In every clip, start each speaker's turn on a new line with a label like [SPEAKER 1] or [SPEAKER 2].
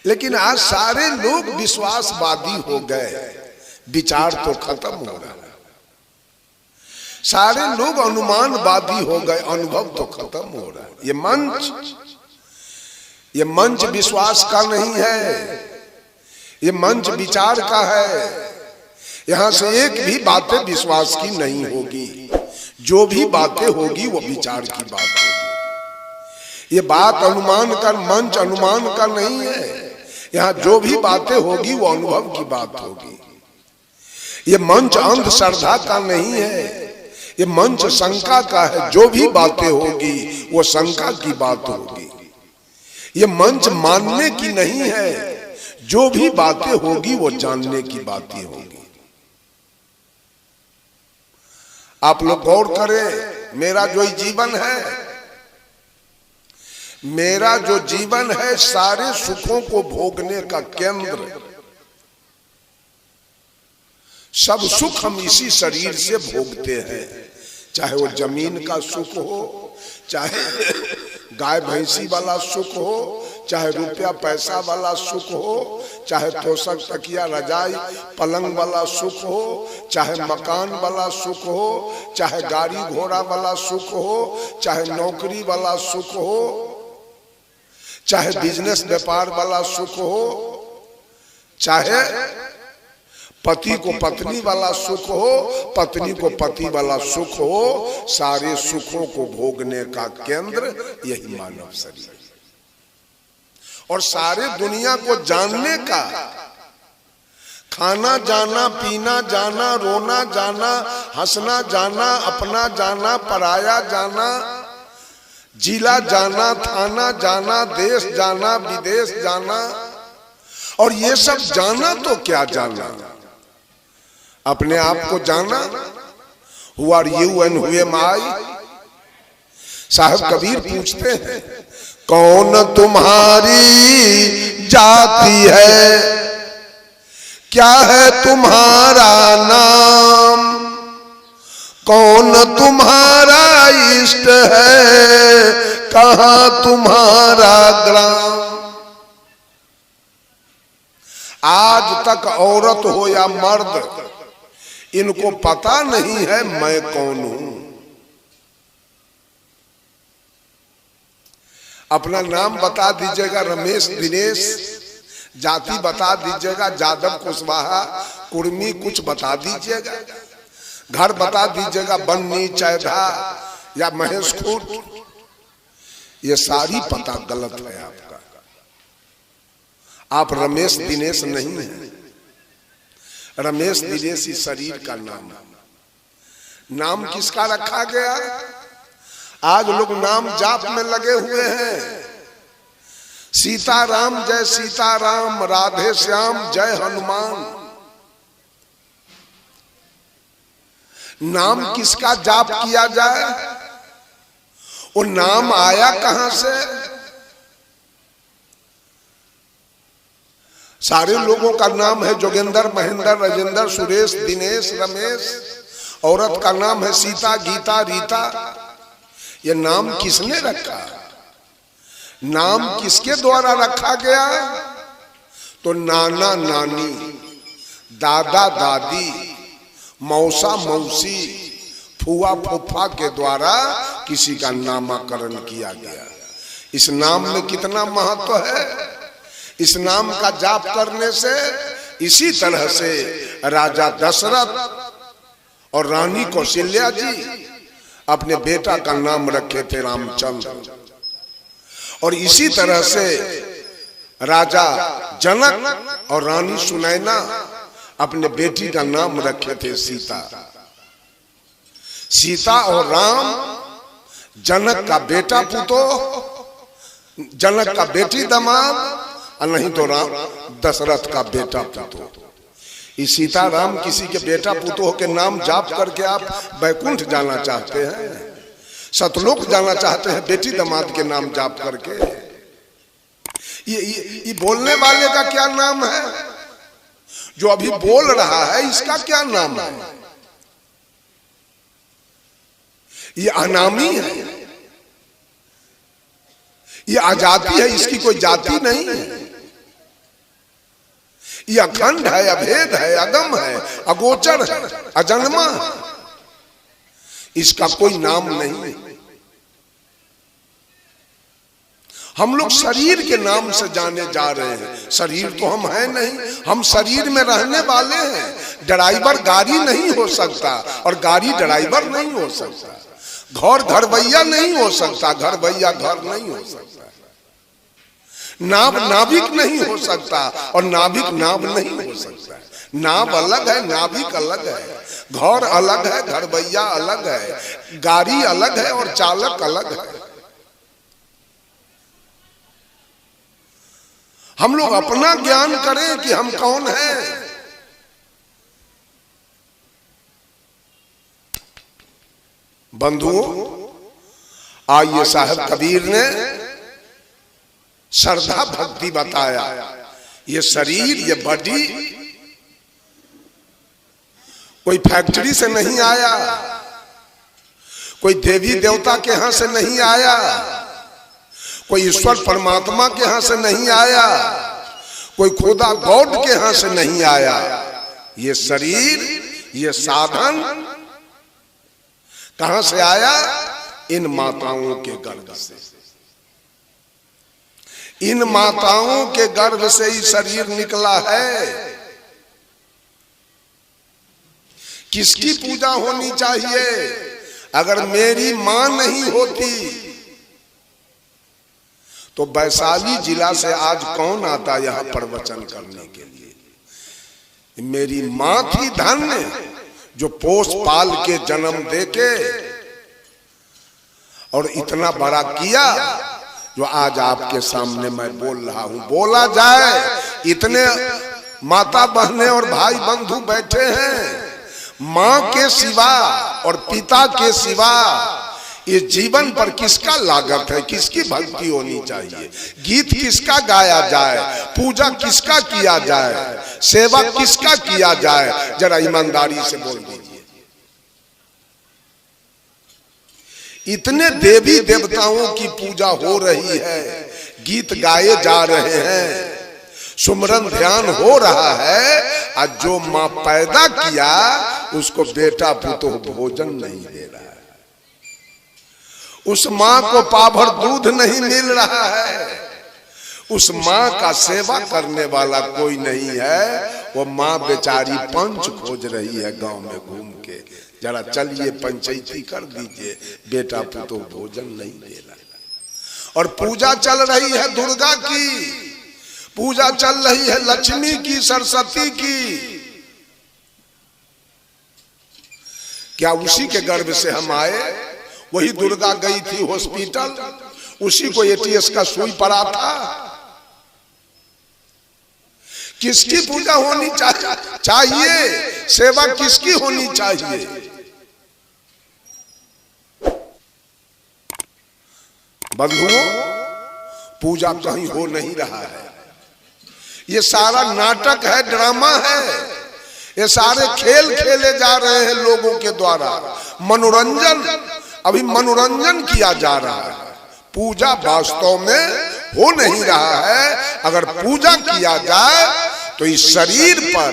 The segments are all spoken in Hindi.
[SPEAKER 1] लेकिन आज सारे लोग विश्वासवादी हो गए, विचार तो खत्म हो रहा है। सारे लोग अनुमानवादी हो गए, अनुभव तो खत्म हो रहा है। ये मंच विश्वास का नहीं है, ये मंच विचार का है। यहां से एक भी बातें विश्वास की नहीं होगी, जो भी बातें होगी वो विचार की बात होगी। ये बात अनुमान का, मंच अनुमान का नहीं है। यहां जो भी बातें होगी वो अनुभव की बात होगी। ये मंच अंधश्रद्धा का नहीं है, ये मंच शंका का है। जो भी बातें होगी वो शंका की बात होगी। ये मंच मानने की नहीं है, जो भी बातें होगी वो जानने की बातें होगी। आप लोग गौर करें, मेरा जो जीवन है, मेरा जो जीवन है सारे सुखों को भोगने का केंद्र। सब सुख हम इसी शरीर से भोगते हैं, चाहे वो जमीन का सुख हो, चाहे गाय भैंसी वाला सुख हो, चाहे रुपया पैसा वाला सुख हो, चाहे तोशक तकिया रजाई पलंग वाला सुख हो, चाहे मकान वाला सुख हो, चाहे गाड़ी घोड़ा वाला सुख हो, चाहे नौकरी वाला सुख हो, चाहे बिजनेस व्यापार वाला सुख हो, चाहे पति को पत्नी वाला सुख हो, पत्नी को पति वाला सुख हो। सारे सुखों को भोगने का केंद्र यही मानव शरीर और सारे दुनिया को जानने का, खाना जाना, पीना जाना, रोना जाना, हंसना जाना, अपना जाना, पराया जाना, जिला जाना, थाना जाना, देश जाना, विदेश जाना। और ये सब जाना तो क्या जाना, अपने आप को जाना। Who are you and who am I? साहब कबीर पूछते हैं, कौन तुम्हारी जाति है, क्या है तुम्हारा नाम, कौन तुम्हारा इष्ट है, कहाँ तुम्हारा ग्राम। आज तक औरत हो या मर्द, इनको पता नहीं है मैं कौन हूं। अपना नाम बता दीजिएगा रमेश दिनेश, जाति बता दीजिएगा यादव कुशवाहा कुर्मी, कुछ बता दीजिएगा, घर बता दीजिएगा बन्नी चैधा या महेश खूट। ये सारी पता गलत है आपका। आप रमेश दिनेश नहीं है। रमेश दिनेश इस शरीर का नाम है। नाम किसका रखा गया? आज लोग नाम जाप में लगे हुए हैं। सीताराम जय सीताराम, राधे श्याम जय हनुमान। नाम किसका जाप किया जाए? वो नाम आया कहां से? सारे लोगों का नाम है जोगेंद्र, महेंद्र, राजेंद्र, सुरेश, दिनेश, रमेश। औरत का नाम है सीता, गीता, रीता। ये नाम किसने रखा? नाम किसके द्वारा रखा गया? तो नाना नानी, दादा दादी, मौसा मौसी, फुआ फूफा के द्वारा किसी का नामकरण किया गया। इस नाम में कितना महत्व है। इस नाम का जाप करने से, इसी तरह से राजा दशरथ और रानी कौशल्या जी अपने बेटा का नाम रखे थे रामचंद्र। और इसी तरह से राजा जनक और रानी सुनैना अपने बेटी का नाम रखे थे सीता। सीता और राम, जनक का बेटा पुतो, जनक का बेटी दामाद, और नहीं तो राम दशरथ का बेटा पुतो। इस सीताराम किसी के बेटा पुतो के नाम जाप करके आप बैकुंठ जाना चाहते हैं, सतलोक जाना चाहते हैं बेटी दामाद के नाम जाप करके। ये बोलने वाले का क्या नाम है? जो अभी बोल रहा है इसका क्या नाम है? ये अनामी है, ये आजादी है, इसकी कोई जाति नहीं है। ये अखंड है, अभेद है, अगम है, अगोचर है, अजन्मा है। इसका कोई नाम नहीं। हम लोग शरीर के नाम से जाने जा रहे हैं। शरीर तो हम हैं नहीं, हम शरीर में रहने वाले हैं। ड्राइवर गाड़ी नहीं हो सकता और गाड़ी ड्राइवर नहीं हो सकता। घर घरवैया नहीं हो सकता, घरवैया घर नहीं हो सकता। नाव नाविक नहीं हो सकता और नाविक नाव नहीं हो सकता। नाव अलग है, नाविक अलग है। घर अलग है, घरवैया अलग है। गाड़ी अलग है और चालक अलग है। हम लोग अपना ज्ञान करें कि हम कौन हैं। बंधुओं, आइए साहब कबीर ने श्रद्धा भक्ति बताया। ये शरीर, ये बॉडी कोई फैक्ट्री से नहीं आया, कोई देवी देवता के यहां से नहीं आया, कोई ईश्वर परमात्मा के यहां से नहीं आया, कोई खुदा गॉड के यहां से नहीं आया। ये शरीर, ये साधन कहां से आया? इन माताओं के गर्भ से। इन माताओं के गर्भ से ही शरीर निकला है। किसकी पूजा होनी चाहिए? अगर मेरी मां नहीं होती तो वैशाली जिला से आज कौन आता यहां प्रवचन करने के लिए? मेरी मां थी धन्य, जो पोस पाल के जन्म देके और इतना बड़ा किया, जो आज आपके सामने मैं बोल रहा हूं। बोला जाए, इतने माता बहने और भाई बंधु बैठे हैं। मां के सिवा और पिता के सिवा इस जीवन पर किसका लागत है? किसकी भक्ति होनी चाहिए? गीत किसका गाया जाए? पूजा किसका किया जाए? सेवा किसका किया जाए? जरा ईमानदारी से बोल दीजिए। इतने देवी देवताओं की पूजा हो रही है, गीत गाए जा रहे हैं, सुमरन ध्यान हो रहा है, और जो मां पैदा किया उसको बेटा पुतोह भोजन नहीं दे रहा है। उस मां को पाभर दूध नहीं मिल रहा है। उस मां का सेवा करने वाला कोई नहीं है। वो मां बेचारी पंच खोज रही है गांव में घूम के। जरा चलिए पंचायती कर दीजिए, बेटा पुतोह भोजन नहीं दे रहा। और पूजा चल रही है दुर्गा की, पूजा चल रही है लक्ष्मी की, सरस्वती की। क्या उसी के गर्भ से हम आए? वही दुर्गा गई थी हॉस्पिटल, उसी को एटीएस का सुई पड़ा था। किसकी पूजा होनी चाहिए? सेवा किसकी होनी चाहिए? बंधुओं, पूजा कहीं हो नहीं रहा है। ये सारा नाटक है, ड्रामा है। ये सारे खेल खेले जा रहे हैं लोगों के द्वारा। मनोरंजन, अभी मनोरंजन किया जा रहा है। पूजा वास्तव में हो नहीं रहा है। अगर पूजा किया जाए तो इस शरीर पर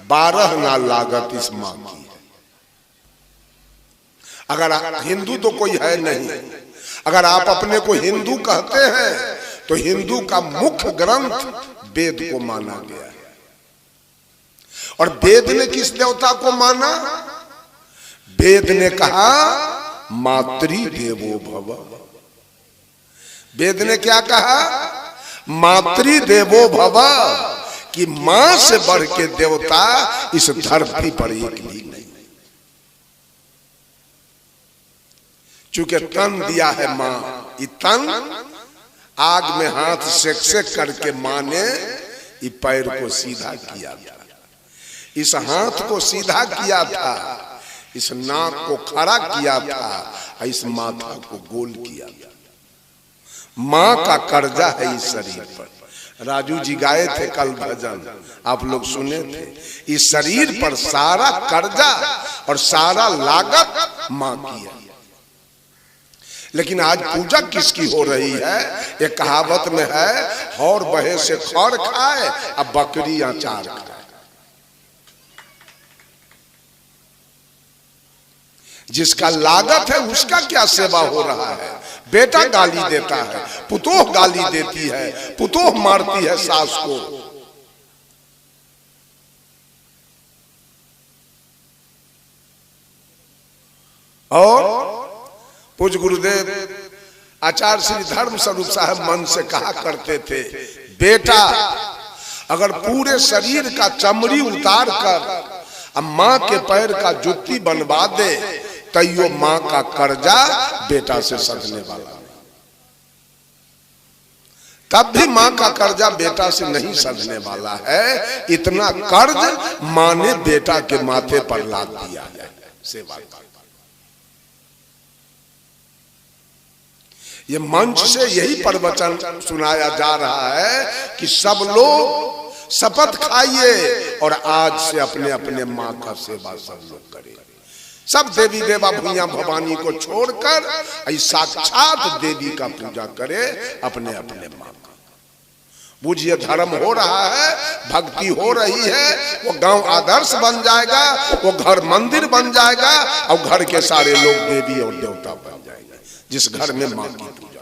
[SPEAKER 1] 12 ना लागत इस मां की है। अगर हिंदू तो कोई है नहीं। अगर आप अपने को हिंदू कहते हैं तो हिंदू का मुख्य ग्रंथ वेद को माना गया है। और वेद ने किस देवता को माना? वेद ने कहा मातृ देवो भव। वेद ने क्या कहा? मातृ देवो भव, कि मां से बढ़ के देवता इस धरती पर एक भी नहीं। चूंकि तन दिया है मां, ये तन आग में हाथ सेक सेक करके मां ने ये पैर को सीधा किया था, इस हाथ को सीधा किया था, इस नाक को खड़ा किया था, इस माथा को गोल किया था। मां का कर्जा है इस शरीर पर। राजू जी गाए थे कल भजन, आप लोग सुने थे। इस शरीर पर सारा कर्जा और सारा लागत मां की है। लेकिन आज पूजा किसकी हो रही है? एक कहावत में है, और बहे से खौर खाए अब बकरी अचार खाए। जिसका लागत है उसका क्या सेवा हो रहा है? बेटा गाली देता है, पुतोह गाली देती है, पुतोह मारती है सास को। और पूज्य गुरुदेव आचार्य श्री धर्म स्वरूप साहब मन से कहा करते थे, बेटा अगर पूरे शरीर का चमड़ी उतार कर अब माँ के पैर का जुत्ती बनवा दे, तैयो माँ का कर्जा बेटा से सधने वाला नहीं। तब भी माँ का कर्जा बेटा से नहीं सधने वाला है। इतना कर्ज माँ ने बेटा के माथे पर लाद दिया है सेवा का। ये मंच से यही प्रवचन सुनाया जा रहा है कि सब लोग शपथ खाइए और आज से अपने अपने माँ का सेवा सब लोग करें। सब देवी देवा भैया भवानी को छोड़कर साक्षात देवी का पूजा करे, अपने अपने माँ का। बुझिए धर्म हो रहा है, भक्ति हो रही है, वो गांव आदर्श बन जाएगा, वो घर मंदिर बन जाएगा और घर के सारे लोग देवी और देवता बन जाएंगे जिस घर में माँ की पूजा।